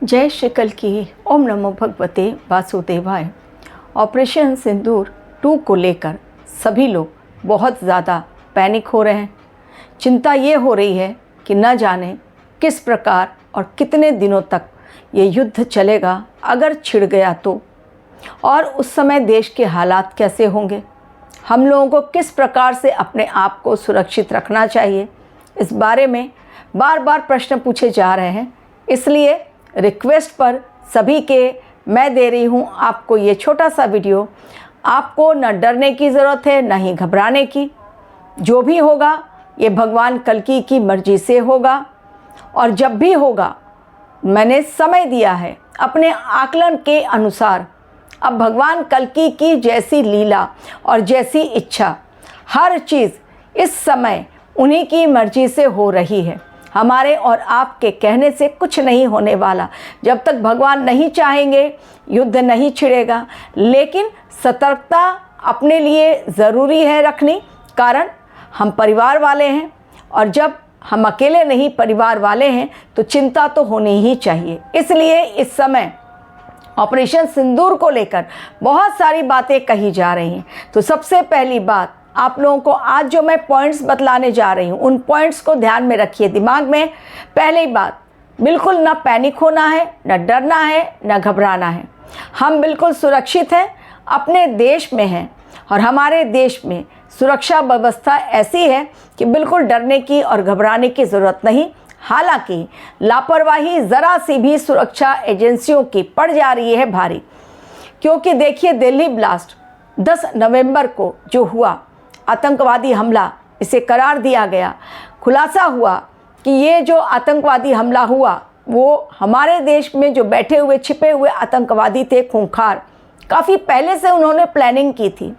जय श्री कल की। ओम नमो भगवते वासुदेवाय। ऑपरेशन सिंदूर 2 को लेकर सभी लोग बहुत ज़्यादा पैनिक हो रहे हैं। चिंता ये हो रही है कि न जाने किस प्रकार और कितने दिनों तक ये युद्ध चलेगा, अगर छिड़ गया तो, और उस समय देश के हालात कैसे होंगे, हम लोगों को किस प्रकार से अपने आप को सुरक्षित रखना चाहिए, इस बारे में बार बार प्रश्न पूछे जा रहे हैं। इसलिए रिक्वेस्ट पर सभी के मैं दे रही हूँ आपको ये छोटा सा वीडियो। आपको न डरने की ज़रूरत है, न ही घबराने की। जो भी होगा ये भगवान कल्कि की मर्जी से होगा, और जब भी होगा मैंने समय दिया है अपने आकलन के अनुसार। अब भगवान कल्कि की जैसी लीला और जैसी इच्छा, हर चीज़ इस समय उन्हीं की मर्जी से हो रही है। हमारे और आपके कहने से कुछ नहीं होने वाला। जब तक भगवान नहीं चाहेंगे युद्ध नहीं छिड़ेगा, लेकिन सतर्कता अपने लिए ज़रूरी है रखनी, कारण हम परिवार वाले हैं, और जब हम अकेले नहीं परिवार वाले हैं तो चिंता तो होनी ही चाहिए। इसलिए इस समय ऑपरेशन सिंदूर को लेकर बहुत सारी बातें कही जा रही हैं। तो सबसे पहली बात, आप लोगों को आज जो मैं पॉइंट्स बतलाने जा रही हूँ उन पॉइंट्स को ध्यान में रखिए दिमाग में। पहली बात, बिल्कुल ना पैनिक होना है, न डरना है, न घबराना है। हम बिल्कुल सुरक्षित हैं, अपने देश में हैं, और हमारे देश में सुरक्षा व्यवस्था ऐसी है कि बिल्कुल डरने की और घबराने की ज़रूरत नहीं। हालांकि लापरवाही ज़रा सी भी सुरक्षा एजेंसियों की पड़ जा रही है भारी, क्योंकि देखिए दिल्ली ब्लास्ट 10 नवंबर को जो हुआ आतंकवादी हमला, इसे करार दिया गया। खुलासा हुआ कि ये जो आतंकवादी हमला हुआ वो हमारे देश में जो बैठे हुए छिपे हुए आतंकवादी थे खूंखार, काफ़ी पहले से उन्होंने प्लानिंग की थी,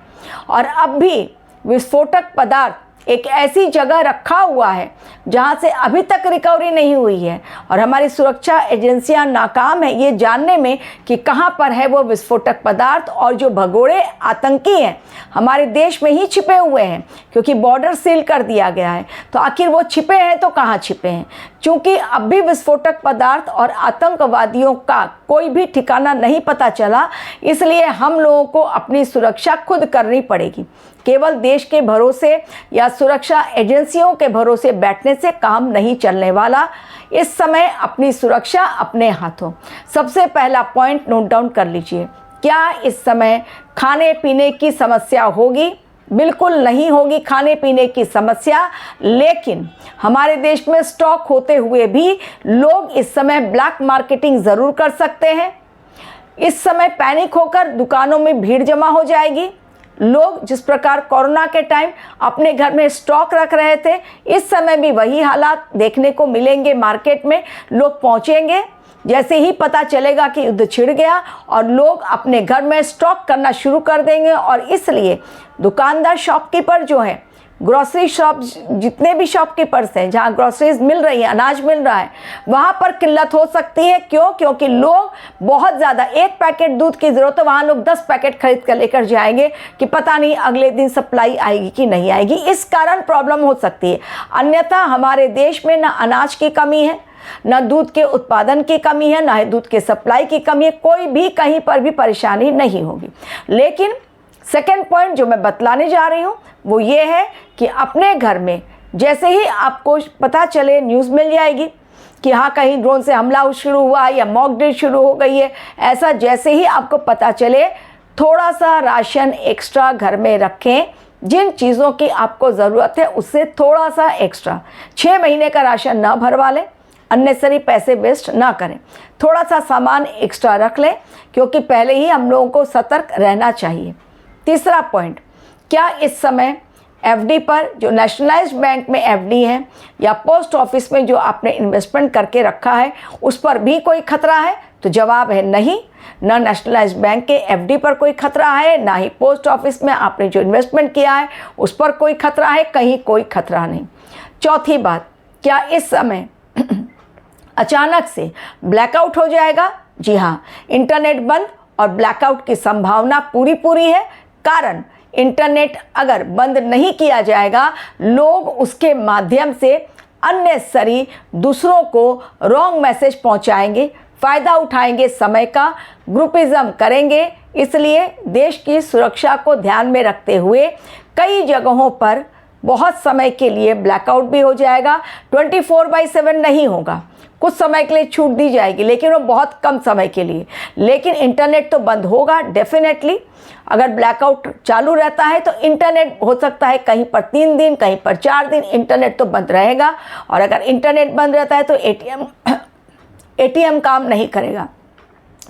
और अब भी विस्फोटक पदार्थ एक ऐसी जगह रखा हुआ है जहां से अभी तक रिकवरी नहीं हुई है, और हमारी सुरक्षा एजेंसियां नाकाम है ये जानने में कि कहां पर है वो विस्फोटक पदार्थ। और जो भगोड़े आतंकी हैं हमारे देश में ही छिपे हुए हैं, क्योंकि बॉर्डर सील कर दिया गया है। तो आखिर वो छिपे हैं तो कहाँ छिपे हैं? चूँकि अब भी विस्फोटक पदार्थ और आतंकवादियों का कोई भी ठिकाना नहीं पता चला, इसलिए हम लोगों को अपनी सुरक्षा खुद करनी पड़ेगी। केवल देश के भरोसे या सुरक्षा एजेंसियों के भरोसे बैठने से काम नहीं चलने वाला। इस समय अपनी सुरक्षा अपने हाथों। सबसे पहला पॉइंट नोट डाउन कर लीजिए। क्या इस समय खाने पीने की समस्या होगी? बिल्कुल नहीं होगी खाने पीने की समस्या, लेकिन हमारे देश में स्टॉक होते हुए भी लोग इस समय ब्लैक मार्केटिंग ज़रूर कर सकते हैं। इस समय पैनिक होकर दुकानों में भीड़ जमा हो जाएगी। लोग जिस प्रकार कोरोना के टाइम अपने घर में स्टॉक रख रहे थे, इस समय भी वही हालात देखने को मिलेंगे। मार्केट में लोग पहुंचेंगे जैसे ही पता चलेगा कि युद्ध छिड़ गया, और लोग अपने घर में स्टॉक करना शुरू कर देंगे। और इसलिए दुकानदार, शॉपकीपर जो है, ग्रॉसरी शॉप, जितने भी शॉपकीपर्स हैं जहाँ ग्रॉसरीज मिल रही है, अनाज मिल रहा है, वहाँ पर किल्लत हो सकती है। क्यों? क्योंकि लोग बहुत ज़्यादा, 1 पैकेट दूध की ज़रूरत है, वहाँ लोग 10 पैकेट खरीद कर लेकर जाएंगे कि पता नहीं अगले दिन सप्लाई आएगी कि नहीं आएगी। इस कारण प्रॉब्लम हो सकती है। अन्यथा हमारे देश में ना अनाज की कमी है, न दूध के उत्पादन की कमी है, न ही दूध के सप्लाई की कमी है। कोई भी कहीं पर भी परेशानी नहीं होगी। लेकिन सेकेंड पॉइंट जो मैं बतलाने जा रही हूँ वो ये है कि अपने घर में जैसे ही आपको पता चले, न्यूज़ मिल जाएगी कि हाँ कहीं ड्रोन से हमला शुरू हुआ है या मॉक ड्रिल शुरू हो गई है, ऐसा जैसे ही आपको पता चले, थोड़ा सा राशन एक्स्ट्रा घर में रखें। जिन चीज़ों की आपको ज़रूरत है उससे थोड़ा सा एक्स्ट्रा, 6 महीने का राशन ना भरवा लें, अननेसरी पैसे वेस्ट ना करें, थोड़ा सा सामान एक्स्ट्रा रख लें, क्योंकि पहले ही हम लोगों को सतर्क रहना चाहिए। तीसरा पॉइंट, क्या इस समय एफडी पर, जो नेशनलाइज्ड बैंक में एफडी है या पोस्ट ऑफिस में जो आपने इन्वेस्टमेंट करके रखा है, उस पर भी कोई खतरा है? तो जवाब है नहीं। ना नेशनलाइज्ड बैंक के एफडी पर कोई खतरा है, ना ही पोस्ट ऑफिस में आपने जो इन्वेस्टमेंट किया है उस पर कोई खतरा है, कहीं कोई खतरा नहीं। चौथी बात, क्या इस समय अचानक से ब्लैकआउट हो जाएगा? जी हाँ, इंटरनेट बंद और ब्लैकआउट की संभावना पूरी है। कारण इंटरनेट अगर बंद नहीं किया जाएगा, लोग उसके माध्यम से अननेसेसरी दूसरों को रॉन्ग मैसेज पहुंचाएंगे, फ़ायदा उठाएंगे समय का, ग्रुपिज़म करेंगे। इसलिए देश की सुरक्षा को ध्यान में रखते हुए कई जगहों पर बहुत समय के लिए ब्लैकआउट भी हो जाएगा। 24/7 नहीं होगा, कुछ समय के लिए छूट दी जाएगी, लेकिन वो बहुत कम समय के लिए। लेकिन इंटरनेट तो बंद होगा डेफिनेटली। अगर ब्लैकआउट चालू रहता है तो इंटरनेट हो सकता है कहीं पर 3 दिन, कहीं पर 4 दिन इंटरनेट तो बंद रहेगा। और अगर इंटरनेट बंद रहता है तो एटीएम काम नहीं करेगा।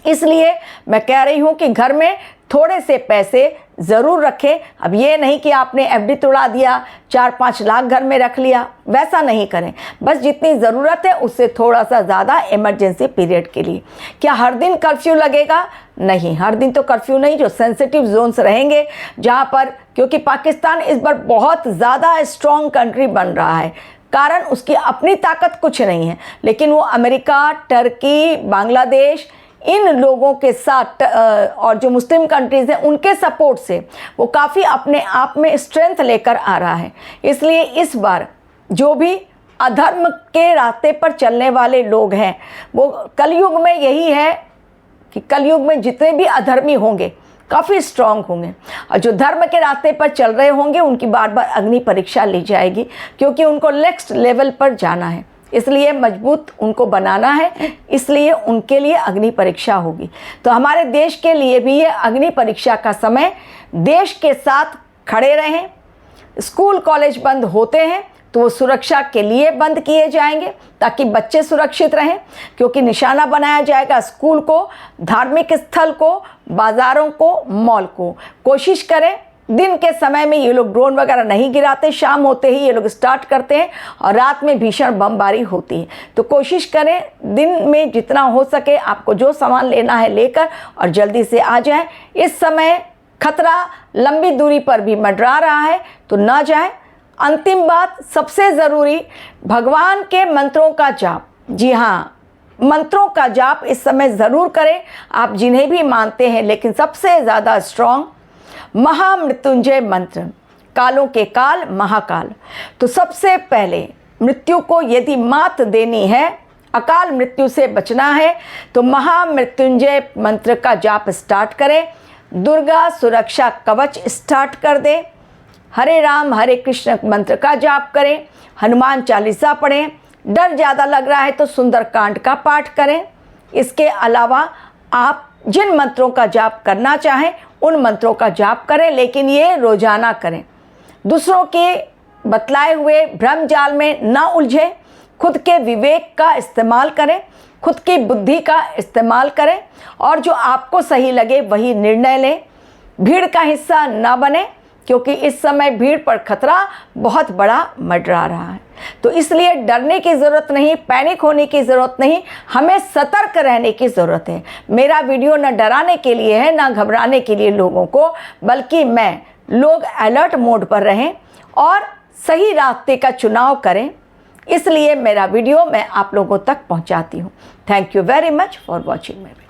इसलिए मैं कह रही हूँ कि घर में थोड़े से पैसे ज़रूर रखें। अब ये नहीं कि आपने एफडी तोड़ा दिया, 4-5 लाख घर में रख लिया, वैसा नहीं करें। बस जितनी ज़रूरत है उससे थोड़ा सा ज़्यादा इमरजेंसी पीरियड के लिए। क्या हर दिन कर्फ्यू लगेगा? नहीं, हर दिन तो कर्फ्यू नहीं। जो सेंसिटिव जोन्स रहेंगे जहाँ पर, क्योंकि पाकिस्तान इस बार बहुत ज़्यादा स्ट्रॉन्ग कंट्री बन रहा है, कारण उसकी अपनी ताकत कुछ नहीं है, लेकिन वो अमेरिका, टर्की, बांग्लादेश, इन लोगों के साथ और जो मुस्लिम कंट्रीज़ हैं उनके सपोर्ट से वो काफ़ी अपने आप में स्ट्रेंथ लेकर आ रहा है। इसलिए इस बार जो भी अधर्म के रास्ते पर चलने वाले लोग हैं, वो कलयुग में यही है कि कलयुग में जितने भी अधर्मी होंगे काफ़ी स्ट्रांग होंगे, और जो धर्म के रास्ते पर चल रहे होंगे उनकी बार बार अग्नि परीक्षा ली जाएगी, क्योंकि उनको नेक्स्ट लेवल पर जाना है। इसलिए मजबूत उनको बनाना है, इसलिए उनके लिए अग्नि परीक्षा होगी। तो हमारे देश के लिए भी ये अग्नि परीक्षा का समय, देश के साथ खड़े रहें। स्कूल कॉलेज बंद होते हैं तो वो सुरक्षा के लिए बंद किए जाएंगे ताकि बच्चे सुरक्षित रहें, क्योंकि निशाना बनाया जाएगा स्कूल को, धार्मिक स्थल को, बाज़ारों को, मॉल को। कोशिश करें दिन के समय में ये लोग ड्रोन वगैरह नहीं गिराते, शाम होते ही ये लोग स्टार्ट करते हैं और रात में भीषण बमबारी होती है। तो कोशिश करें दिन में जितना हो सके आपको जो सामान लेना है लेकर और जल्दी से आ जाएं। इस समय खतरा लंबी दूरी पर भी मंडरा रहा है तो ना जाएं। अंतिम बात, सबसे ज़रूरी, भगवान के मंत्रों का जाप। जी हाँ, मंत्रों का जाप इस समय ज़रूर करें, आप जिन्हें भी मानते हैं, लेकिन सबसे ज़्यादा स्ट्रॉन्ग महामृत्युंजय मंत्र, कालों के काल महाकाल। तो सबसे पहले मृत्यु को यदि मात देनी है, अकाल मृत्यु से बचना है, तो महामृत्युंजय मंत्र का जाप स्टार्ट करें। दुर्गा सुरक्षा कवच स्टार्ट कर दें। हरे राम हरे कृष्ण मंत्र का जाप करें। हनुमान चालीसा पढ़ें। डर ज़्यादा लग रहा है तो सुंदरकांड का पाठ करें। इसके अलावा आप जिन मंत्रों का जाप करना चाहें उन मंत्रों का जाप करें, लेकिन ये रोजाना करें। दूसरों के बतलाए हुए भ्रम जाल में ना उलझें। खुद के विवेक का इस्तेमाल करें, खुद की बुद्धि का इस्तेमाल करें और जो आपको सही लगे वही निर्णय लें। भीड़ का हिस्सा ना बने, क्योंकि इस समय भीड़ पर खतरा बहुत बड़ा मंडरा रहा है। तो इसलिए डरने की ज़रूरत नहीं, पैनिक होने की ज़रूरत नहीं, हमें सतर्क रहने की ज़रूरत है। मेरा वीडियो न डराने के लिए है न घबराने के लिए लोगों को, बल्कि लोग अलर्ट मोड पर रहें और सही रास्ते का चुनाव करें, इसलिए मेरा वीडियो मैं आप लोगों तक पहुंचाती हूं। Thank you very much for watching my video.